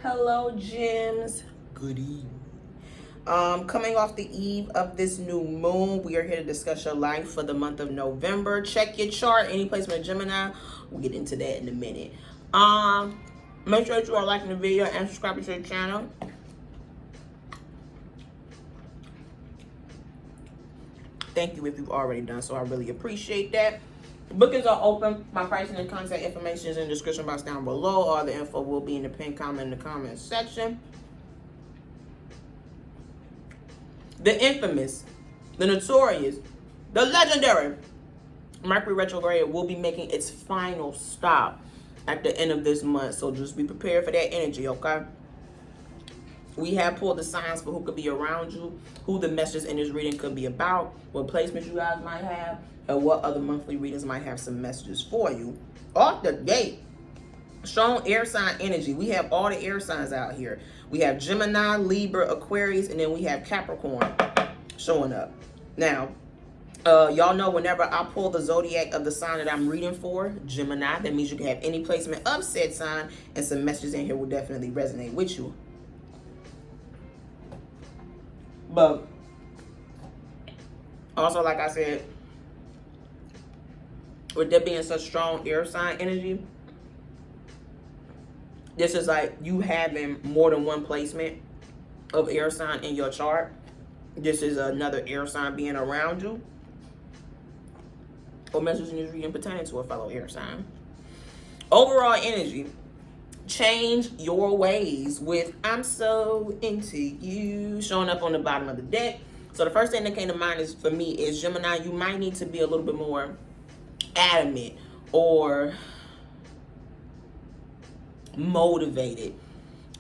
Hello, Gems. Good evening. Coming off the eve of this new moon, we are here to discuss your life for the month of November. Check your chart, any placement of Gemini. We'll get into that in a minute. Make sure that you are liking the video and subscribing to the channel. Thank you if you've already done so. I really appreciate that. Bookings are open. My pricing and contact information is in the description box down below. All the info will be in the pinned comment in the comment section. The infamous, the notorious, the legendary Mercury retrograde will be making its final stop at the end of this month. So just be prepared for that energy, okay? We have pulled the signs for who could be around you, who the messages in this reading could be about, what placements you guys might have, and what other monthly readings might have some messages for you. Off the gate, strong air sign energy. We have all the air signs out here. We have Gemini, Libra, Aquarius, and then we have Capricorn showing up. Now, y'all know whenever I pull the zodiac of the sign that I'm reading for, Gemini, that means you can have any placement of said sign, and some messages in here will definitely resonate with you. But also, like I said, with there being such strong air sign energy, this is like you having more than one placement of air sign in your chart. This is another air sign being around you, or messages in this reading pertaining to a fellow air sign. Overall energy, change your ways with I'm so into you showing up on the bottom of the deck. So the first thing that came to mind is for me is Gemini, you might need to be a little bit more adamant or motivated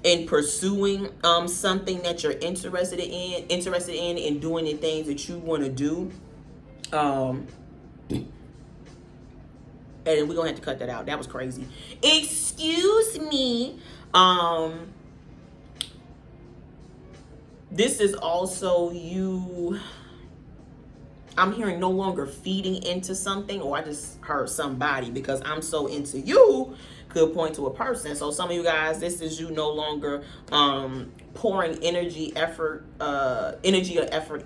in pursuing something that you're interested in and doing the things that you want to do. And we're gonna have to cut that out. That was crazy. Excuse me. This is also you. I'm hearing no longer feeding into something, or I just heard somebody, because I'm so into you could point to a person. So some of you guys, this is you no longer pouring energy or effort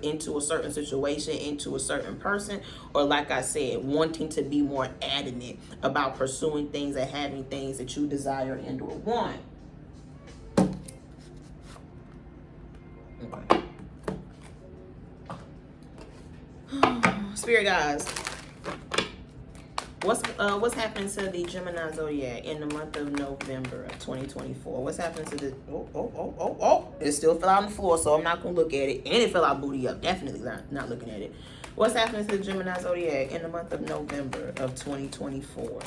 into a certain situation, into a certain person, or like I said, wanting to be more adamant about pursuing things and having things that you desire and or want. Okay. Spirit guys, what's happening to the Gemini zodiac in the month of November of 2024? What's happening to the it still fell out on the floor, so I'm not gonna look at it. And it fell out booty up. Definitely not looking at it. What's happening to the Gemini zodiac in the month of November of 2024?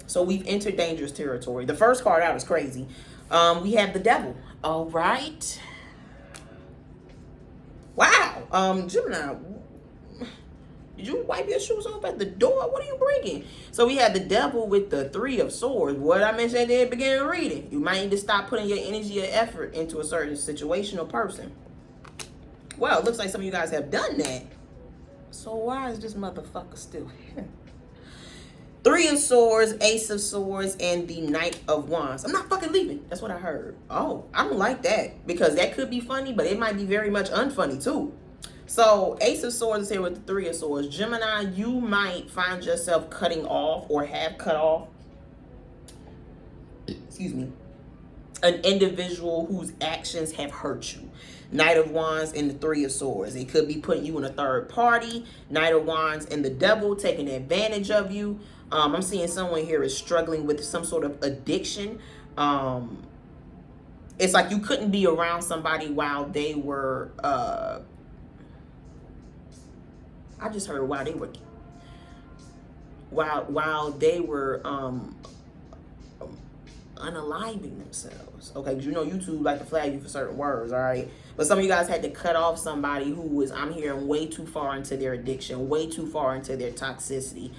So we've entered dangerous territory. The first card out is crazy. We have the devil. All right. Wow. Gemini, did you wipe your shoes off at the door? What are you bringing? So we had the devil with the 3 of swords. What I mentioned at the beginning of reading. You might need to stop putting your energy or effort into a certain situation or person. Well, it looks like some of you guys have done that. So why is this motherfucker still here? 3 of swords, ace of swords, and the knight of wands. I'm not fucking leaving. That's what I heard. Oh, I don't like that, because that could be funny, but it might be very much unfunny too. So ace of swords is here with the 3 of swords. Gemini, you might find yourself cutting off or have cut off, excuse me, an individual whose actions have hurt you. Knight of Wands and the 3 of Swords. It could be putting you in a third party. Knight of Wands and the devil taking advantage of you. I'm seeing someone here is struggling with some sort of addiction. It's like you couldn't be around somebody while they were, I just heard while they were unaliving themselves. Okay, because you know YouTube like to flag you for certain words, all right? But some of you guys had to cut off somebody who was, I'm hearing, way too far into their addiction, way too far into their toxicity.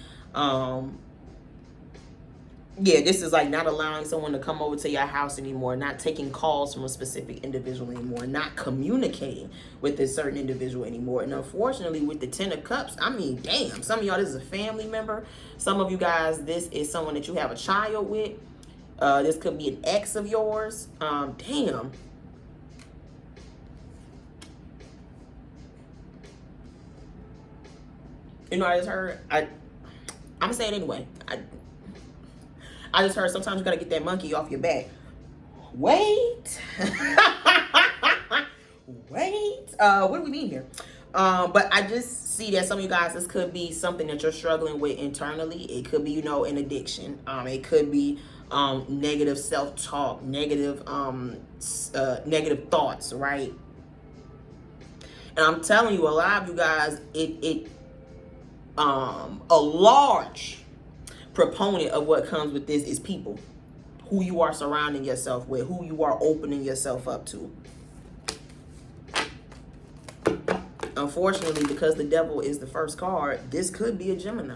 Yeah, this is like not allowing someone to come over to your house anymore, not taking calls from a specific individual anymore, not communicating with this certain individual anymore. And unfortunately, with the Ten of Cups, I mean, damn, some of y'all, this is a family member. Some of you guys, this is someone that you have a child with. This could be an ex of yours. Damn. You know, I just heard, I'm gonna say it anyway. I just heard sometimes you gotta get that monkey off your back. Wait. Wait. What do we mean here? But I just see that some of you guys, this could be something that you're struggling with internally. It could be, you know, an addiction. It could be negative self-talk, negative negative thoughts, right? And I'm telling you, a lot of you guys, a large proponent of what comes with this is people. Who you are surrounding yourself with, who you are opening yourself up to. Unfortunately, because the devil is the first card, this could be a Gemini.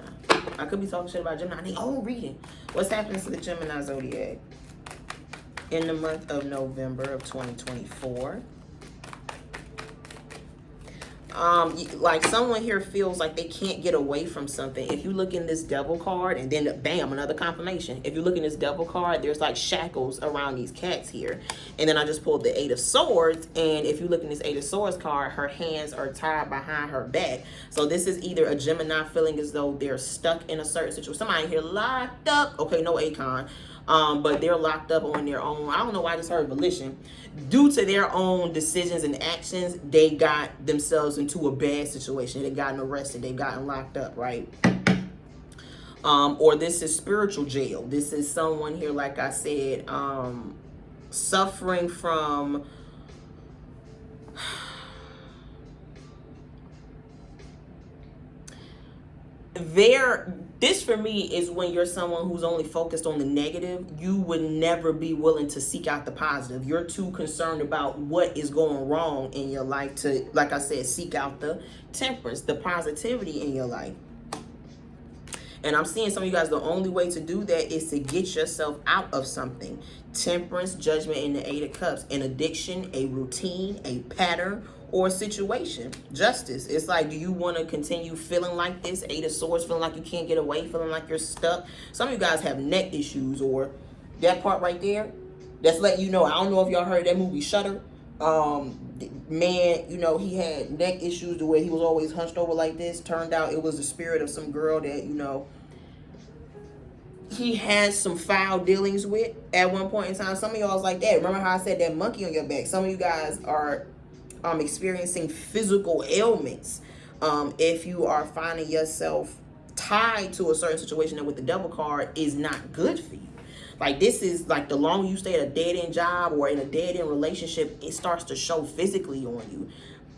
I could be talking shit about Gemini. Oh, reading. What's happening to the Gemini zodiac in the month of November of 2024? Like someone here feels like they can't get away from something. If you look in this devil card, and then bam, another confirmation. If you look in this devil card, there's like shackles around these cats here. And then I just pulled the Eight of Swords, and if you look in this Eight of Swords card, her hands are tied behind her back. So this is either a Gemini feeling as though they're stuck in a certain situation. Somebody here locked up. Okay, no Akon. But they're locked up on their own. I don't know why I just heard volition. Due to their own decisions and actions, they got themselves into a bad situation. They've gotten arrested. They've gotten locked up, right? Or this is spiritual jail. This is someone here, like I said, suffering from this for me is when you're someone who's only focused on the negative. You would never be willing to seek out the positive. You're too concerned about what is going wrong in your life to, like I said, seek out the temperance, the positivity in your life. And I'm seeing some of you guys, the only way to do that is to get yourself out of something. Temperance, judgment in the Eight of Cups, an addiction, a routine, a pattern, or a situation. Justice. It's like, do you want to continue feeling like this? Eight of Swords, feeling like you can't get away, feeling like you're stuck. Some of you guys have neck issues, or that part right there, that's letting you know. I don't know if y'all heard that movie Shutter. Man, you know, he had neck issues the way he was always hunched over like this. Turned out it was the spirit of some girl that, you know, he had some foul dealings with at one point in time. Some of y'all's like that. Remember how I said that monkey on your back? Some of you guys are experiencing physical ailments. If you are finding yourself tied to a certain situation that with the devil card is not good for you. Like, this is like the longer you stay at a dead-end job or in a dead-end relationship, it starts to show physically on you.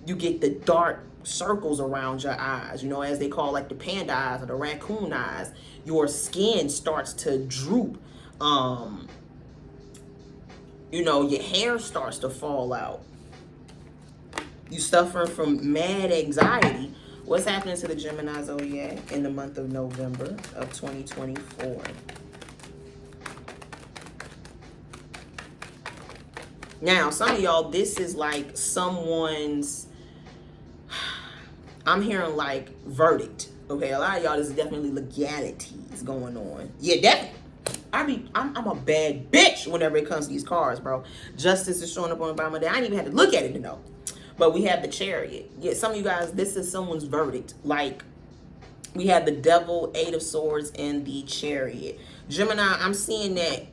You get the dark circles around your eyes, you know, as they call like the panda eyes or the raccoon eyes. Your skin starts to droop. You know, your hair starts to fall out. You suffer from mad anxiety. What's happening to the Gemini zodiac in the month of November of 2024? Now, some of y'all, this is like someone's, I'm hearing like verdict. Okay, a lot of y'all, this is definitely legalities going on. Yeah, definitely. I'm a bad bitch whenever it comes to these cards, bro. Justice is showing up on the bottom of that. I didn't even have to look at it to know. But we have the Chariot. Yeah, some of you guys, this is someone's verdict. Like, we have the Devil, Eight of Swords, and the Chariot. Gemini, I'm seeing that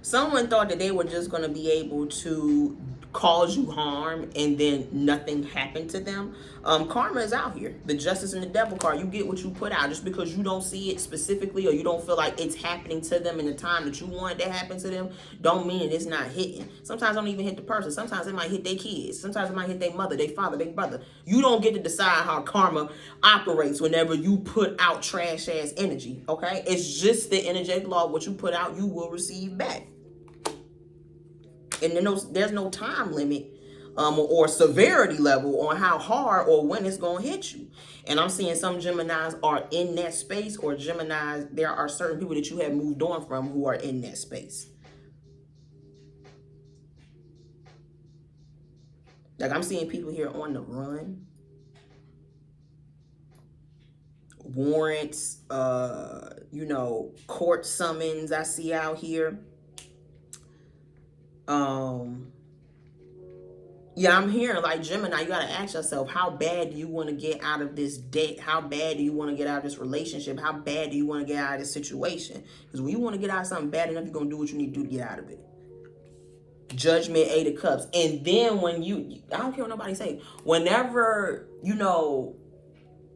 someone thought that they were just going to be able to cause you harm and then nothing happened to them. Karma is out here. The Justice and the Devil card, you get what you put out. Just because you don't see it specifically or you don't feel like it's happening to them in the time that you want it to happen to them, don't mean it's not hitting. Sometimes it don't even hit the person. Sometimes it might hit their kids. Sometimes it might hit their mother, their father, their brother. You don't get to decide how karma operates whenever you put out trash ass energy, okay? It's just the energetic law. What you put out, you will receive back. And then there's no time limit or severity level on how hard or when it's going to hit you. And I'm seeing some Geminis are in that space, or Geminis, there are certain people that you have moved on from who are in that space. Like, I'm seeing people here on the run. Warrants, court summons I see out here. Yeah, I'm hearing like Gemini, you gotta ask yourself, how bad do you want to get out of this debt? How bad do you want to get out of this relationship? How bad do you want to get out of this situation? Because when you want to get out of something bad enough, you're gonna do what you need to do to get out of it. Judgment, 8 of Cups. And then when I don't care what nobody say, whenever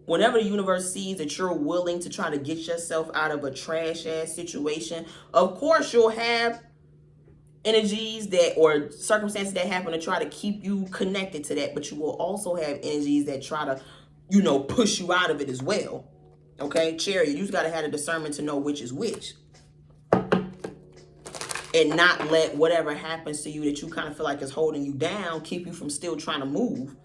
the universe sees that you're willing to try to get yourself out of a trash ass situation, of course you'll have energies that, or circumstances that happen to try to keep you connected to that, but you will also have energies that try to, push you out of it as well. Okay, Chariot, you just got to have the discernment to know which is which. And not let whatever happens to you that you kind of feel like is holding you down keep you from still trying to move.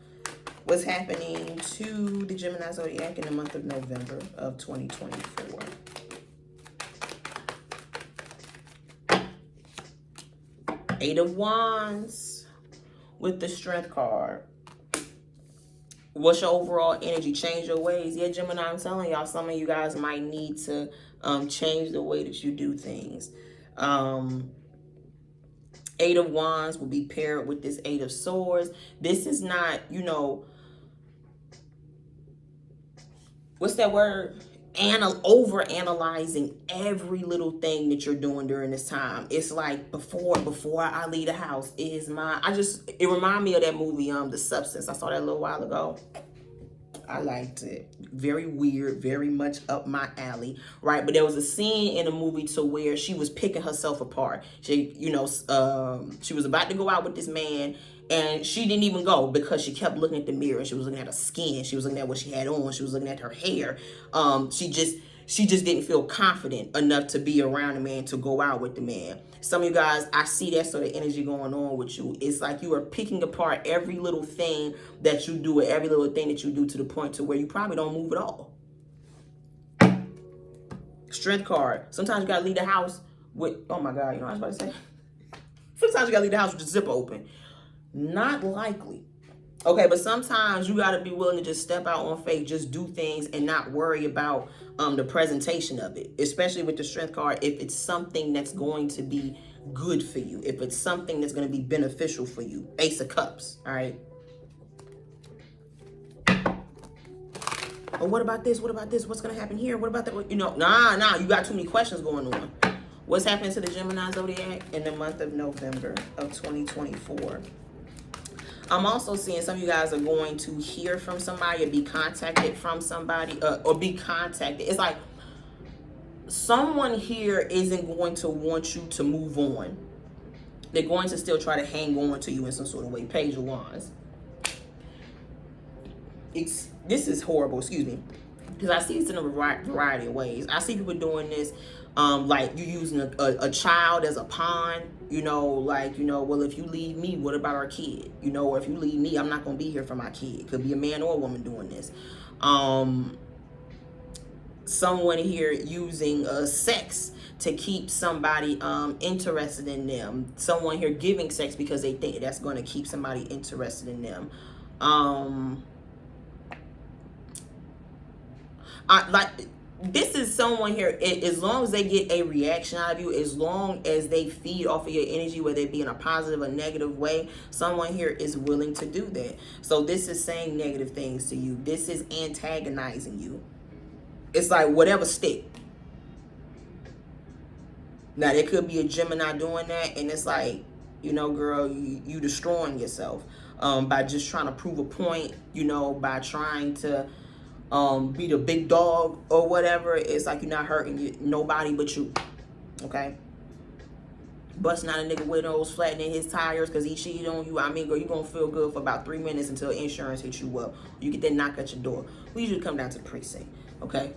What's happening to the Gemini zodiac in the month of November of 2024? Eight of Wands with the Strength card. What's your overall energy? Change your ways. Yeah, Gemini, I'm telling y'all, some of you guys might need to change the way that you do things. Eight of Wands will be paired with this Eight of Swords. This is not, what's that word? Over analyzing every little thing that you're doing during this time. It's like before I leave the house, it reminds me of that movie, The Substance. I saw that a little while ago. I liked it. Very weird, very much up my alley, right? But there was a scene in the movie to where she was picking herself apart. She, she was about to go out with this man, and she didn't even go because she kept looking at the mirror, and she was looking at her skin. She was looking at what she had on. She was looking at her hair. She just didn't feel confident enough to be around the man, to go out with the man. Some of you guys, I see that sort of energy going on with you. It's like you are picking apart every little thing that you do, or every little thing that you do, to the point to where you probably don't move at all. Strength card. Sometimes you gotta leave the house with, oh my God, I was about to say. Sometimes you gotta leave the house with the zipper open. Not likely. Okay, but sometimes you got to be willing to just step out on faith, just do things and not worry about the presentation of it, especially with the Strength card. If it's something that's going to be good for you, if it's something that's going to be beneficial for you. Ace of Cups, all right? Oh, what about this? What about this? What's going to happen here? What about that? Nah, you got too many questions going on. What's happening to the Gemini zodiac in the month of November of 2024? I'm also seeing some of you guys are going to hear from somebody, or be contacted from somebody, or be contacted. It's like someone here isn't going to want you to move on. They're going to still try to hang on to you in some sort of way. Page of Wands. This is horrible, excuse me. Because I see this in a variety of ways. I see people doing this, like you using a child as a pawn, well, if you leave me, what about our kid? Or if you leave me, I'm not going to be here for my kid. Could be a man or a woman doing this. Someone here using sex to keep somebody interested in them. Someone here giving sex because they think that's going to keep somebody interested in them. This is someone here, as long as they get a reaction out of you, as long as they feed off of your energy, whether it be in a positive or negative way, someone here is willing to do that. So this is saying negative things to you. This is antagonizing you. It's like whatever stick. Now, there could be a Gemini doing that, and it's like, girl, you destroying yourself by just trying to prove a point, by trying to be the big dog or whatever. It's like you're not hurting nobody but you. Okay, busting out a nigga windows, flattening his tires because he cheated on you. I mean, girl, you're gonna feel good for about 3 minutes until insurance hits you up. You get that knock at your door. We usually come down to the precinct. Okay,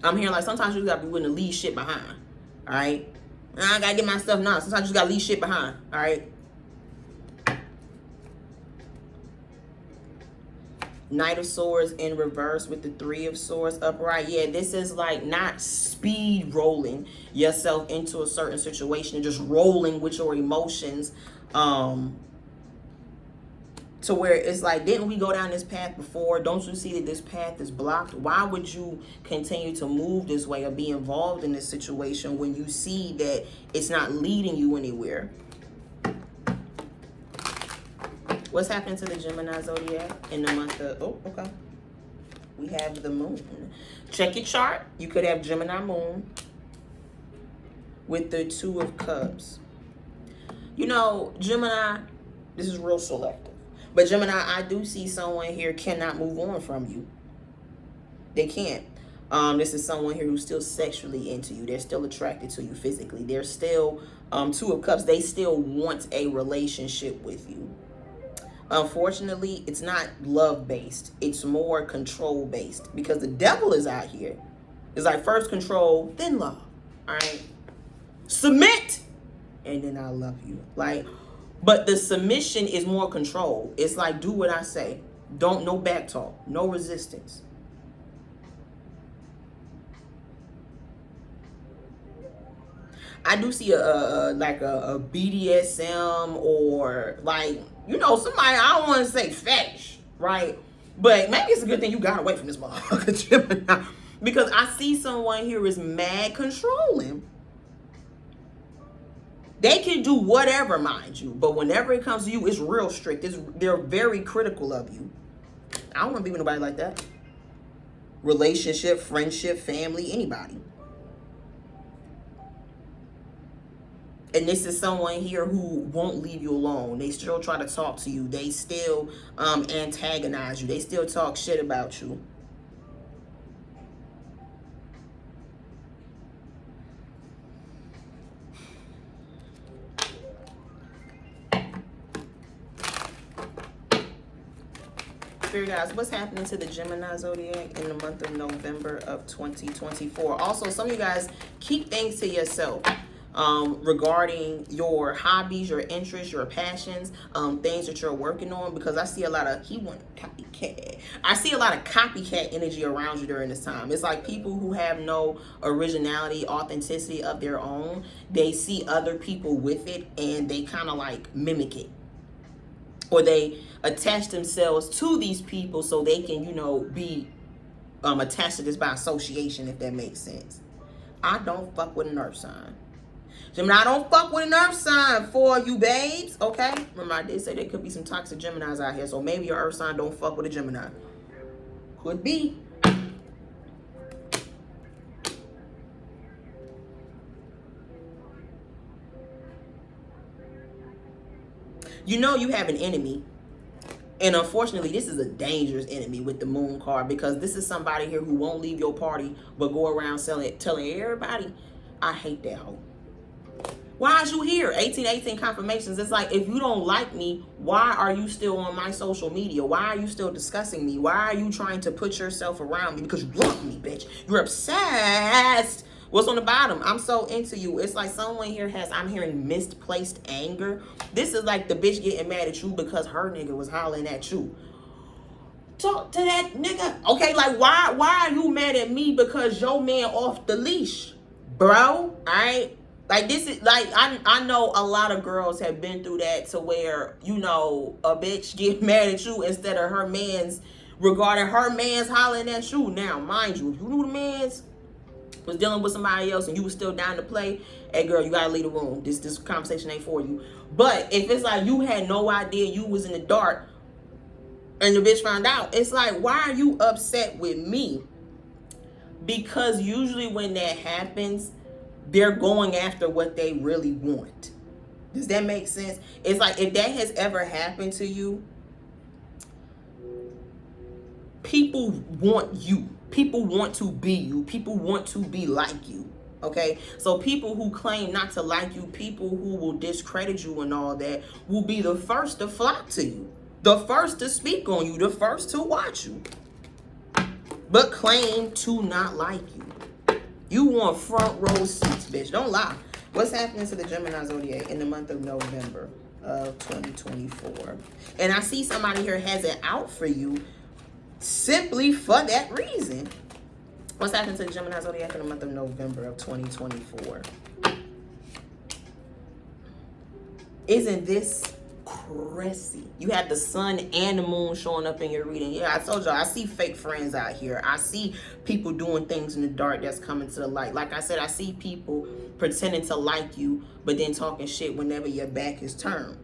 I'm hearing like sometimes you gotta be willing to leave shit behind. All right, I gotta get my stuff now. Sometimes you just gotta leave shit behind. All right. Knight of Swords in reverse with the Three of Swords upright. Yeah, this is like not speed rolling yourself into a certain situation and just rolling with your emotions. To where it's like, didn't we go down this path before? Don't you see that this path is blocked? Why would you continue to move this way or be involved in this situation when you see that it's not leading you anywhere? What's happening to the Gemini zodiac in the month of, oh, okay. We have the moon. Check your chart. You could have Gemini moon with the Two of Cups. You know, Gemini, this is real selective. But Gemini, I do see someone here cannot move on from you. They can't. This is someone here who's still sexually into you. They're still attracted to you physically. They're still, Two of Cups, they still want a relationship with you. Unfortunately, it's not love-based. It's more control-based because the devil is out here. It's like first control, then love. All right? Submit, and then I'll love you. Like, but the submission is more control. It's like, do what I say. Don't, no back talk, no resistance. I do see a BDSM or like, you know, somebody, I don't want to say fetish, right? But maybe it's a good thing you got away from this motherfucker, Gemini. Because I see someone here is mad controlling. They can do whatever, mind you. But whenever it comes to you, it's real strict. They're very critical of you. I don't want to be with nobody like that. Relationship, friendship, family, anybody. And this is someone here who won't leave you alone. They still try to talk to you. They still antagonize you. They still talk shit about you. Spirit guys, what's happening to the Gemini zodiac in the month of November of 2024? Also, some of you guys keep things to yourself. Regarding your hobbies, your interests, your passions, things that you're working on, because I see a lot of, copycat. I see a lot of copycat energy around you during this time. It's like people who have no originality, authenticity of their own. They see other people with it and they kind of like mimic it. Or they attach themselves to these people so they can, you know, be attached to this by association, if that makes sense. I don't fuck with an earth sign. Gemini, I don't fuck with an earth sign for you, babes. Okay? Remember, I did say there could be some toxic Geminis out here. So maybe your earth sign don't fuck with a Gemini. Could be. You know you have an enemy. And unfortunately, this is a dangerous enemy with the moon card. Because this is somebody here who won't leave your party. But go around telling everybody, I hate that hoe. Why is you here? 1818 confirmations. It's like, if you don't like me, why are you still on my social media? Why are you still discussing me? Why are you trying to put yourself around me? Because you love me, bitch. You're obsessed. What's on the bottom? I'm so into you. It's like someone here has, I'm hearing misplaced anger. This is like the bitch getting mad at you because her nigga was hollering at you. Talk to that nigga. Okay, like why are you mad at me because your man off the leash? Bro, all right? Like, this is, like, I know a lot of girls have been through that to where, you know, a bitch get mad at you instead of her man's, regarding her man's hollering at you. Now, mind you, if you knew the man's was dealing with somebody else and you was still down to play, hey, girl, you gotta leave the room. This conversation ain't for you. But if it's like you had no idea, you was in the dark, and the bitch found out, it's like, why are you upset with me? Because usually when that happens, they're going after what they really want. Does that make sense? It's like, if that has ever happened to you, people want you. People want to be you. People want to be like you. Okay? So people who claim not to like you, people who will discredit you and all that, will be the first to flock to you. The first to speak on you. The first to watch you. But claim to not like you. You want front row seats, bitch. Don't lie. What's happening to the Gemini zodiac in the month of November of 2024? And I see somebody here has it out for you simply for that reason. What's happening to the Gemini zodiac in the month of November of 2024? Isn't this crazy? You have the sun and the moon showing up in your reading. Yeah, I told y'all, I see fake friends out here. I see people doing things in the dark that's coming to the light. Like I said, I see people pretending to like you, but then talking shit whenever your back is turned.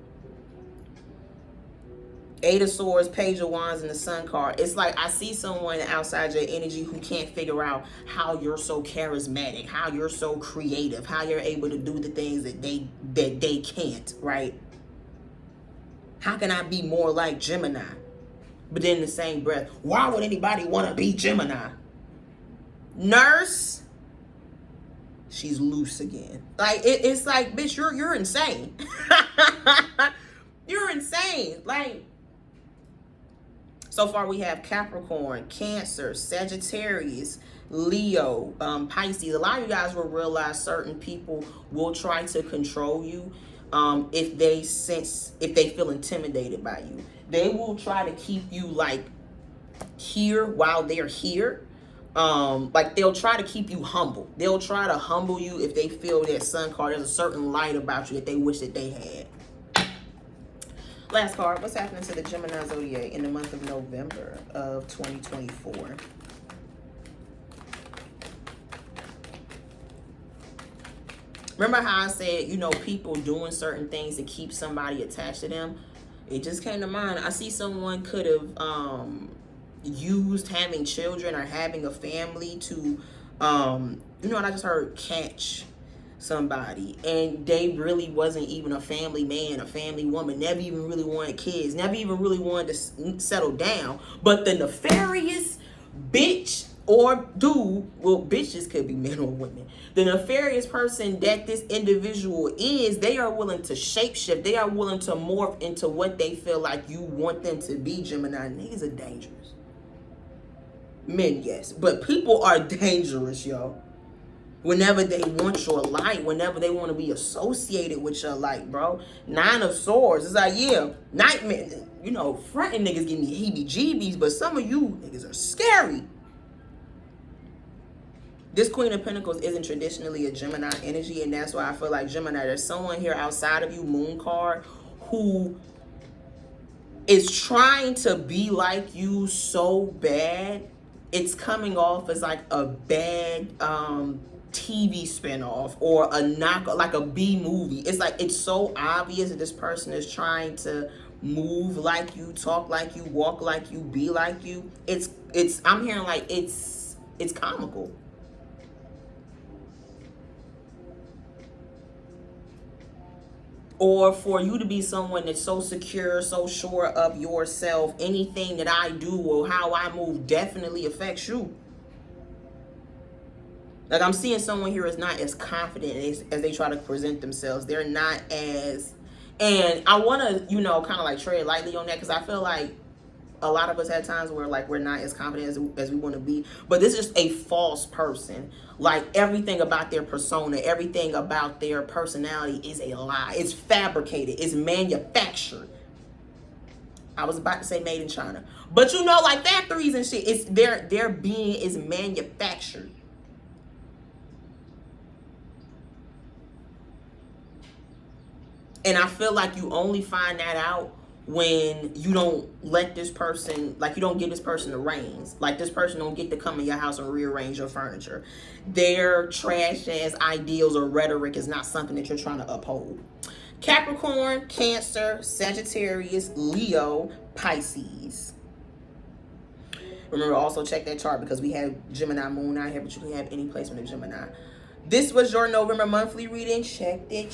Eight of Swords, Page of Wands, and the Sun card. It's like I see someone outside your energy who can't figure out how you're so charismatic, how you're so creative, how you're able to do the things that they can't, right? How can I be more like Gemini? But then in the same breath, why would anybody want to be Gemini? Nurse, she's loose again. Like it's like, bitch, you're insane. You're insane. Like, so far we have Capricorn, Cancer, Sagittarius, Leo, Pisces. A lot of you guys will realize certain people will try to control you if they feel intimidated by you. They will try to keep you like here while they're here. Like they'll try to keep you humble. They'll try to humble you if they feel that Sun card, there's a certain light about you that they wish that they had. Last card, what's happening to the Gemini zodiac in the month of November of 2024? Remember how I said, you know, people doing certain things to keep somebody attached to them? It just came to mind. I see someone could have used having children or having a family to, you know what I just heard? Catch somebody, and they really wasn't even a family man, a family woman, never even really wanted kids, never even really wanted to settle down, but the nefarious bitch or dude, well, bitches could be men or women, the nefarious person that this individual is, they are willing to shapeshift, they are willing to morph into what they feel like you want them to be. Gemini, niggas are dangerous. Men, yes, but people are dangerous, yo. Whenever they want your light, whenever they want to be associated with your light, bro. Nine of Swords. It's like, yeah, nightmare. You know, fronting niggas give me heebie-jeebies, but some of you niggas are scary. This Queen of Pentacles isn't traditionally a Gemini energy, and that's why I feel like Gemini, there's someone here outside of you, Moon card, who is trying to be like you so bad. It's coming off as like a bad TV spinoff or a like a B movie. It's like, it's so obvious that this person is trying to move like you, talk like you, walk like you, be like you. It's I'm hearing like it's comical. Or for you to be someone that's so secure, so sure of yourself, anything that I do or how I move definitely affects you. Like, I'm seeing someone here is not as confident as they try to present themselves. They're not as, and I want to, you know, kind of like tread lightly on that, because I feel like a lot of us had times where like we're not as confident as we want to be. But this is a false person. Like, everything about their persona, everything about their personality is a lie. It's fabricated. It's manufactured. I was about to say made in China, but you know, like factories and shit. It's their being is manufactured. And I feel like you only find that out when you don't let this person, like you don't give this person the reins. Like, this person don't get to come in your house and rearrange your furniture. Their trash ass ideals or rhetoric is not something that you're trying to uphold. Capricorn, Cancer, Sagittarius, Leo, Pisces. Remember, also check that chart because we have Gemini moon out here, but you can have any placement of Gemini. This was your November monthly reading. Check it.